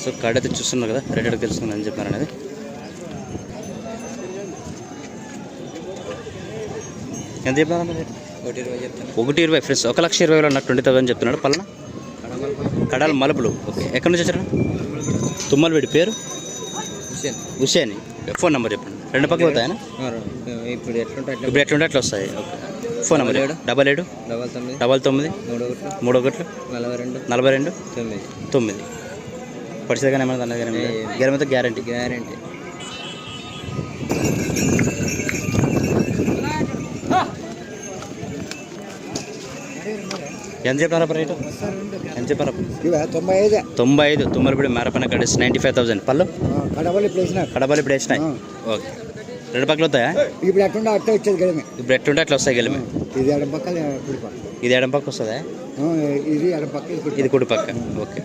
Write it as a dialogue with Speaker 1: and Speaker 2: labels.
Speaker 1: So card అయితే చూస్తున్నారు కదా, రేట్ అయితే తెలుస్తుంది అని చెప్పారు అనేది. ఎంత చెప్పినారా మీరు? 1,20,000 ఫ్రెండ్స్. 1,20,000 నాకు 20,000 చెప్తున్నాడు. పలానా కడాల మలుపులు. ఓకే, ఎక్కడి నుంచి వచ్చారా? తుమ్మలవేడి. పేరు హుసేన్. ఫోన్ నెంబర్ చెప్పండి. 2 పక్కలు అవుతాయనా? ఇప్పుడు ఎట్లుంటే అట్లా వస్తాయి. ఓకే, ఫోన్ నెంబర్ 77993142 పరిస్థితి కానీ ఏమైనా అన్నది కానీ గెలమైతే గ్యారంటీ. ఎంత చెప్పారా రేటు? ఎంత చెప్పారా? 95. తుమ్మలపూడి మేరపైన కడేసి 95,000. పళ్ళు కడపల్లి ఇప్పుడు వేసినాయి. ఓకే, 2 పక్కలు అవుతాయా? ఇప్పుడు ఎట్లుంటే అట్లా వస్తాయి గెలిమే. ఇది ఎడం పక్క వస్తుందా? ఇది కుడి పక్క. ఓకే.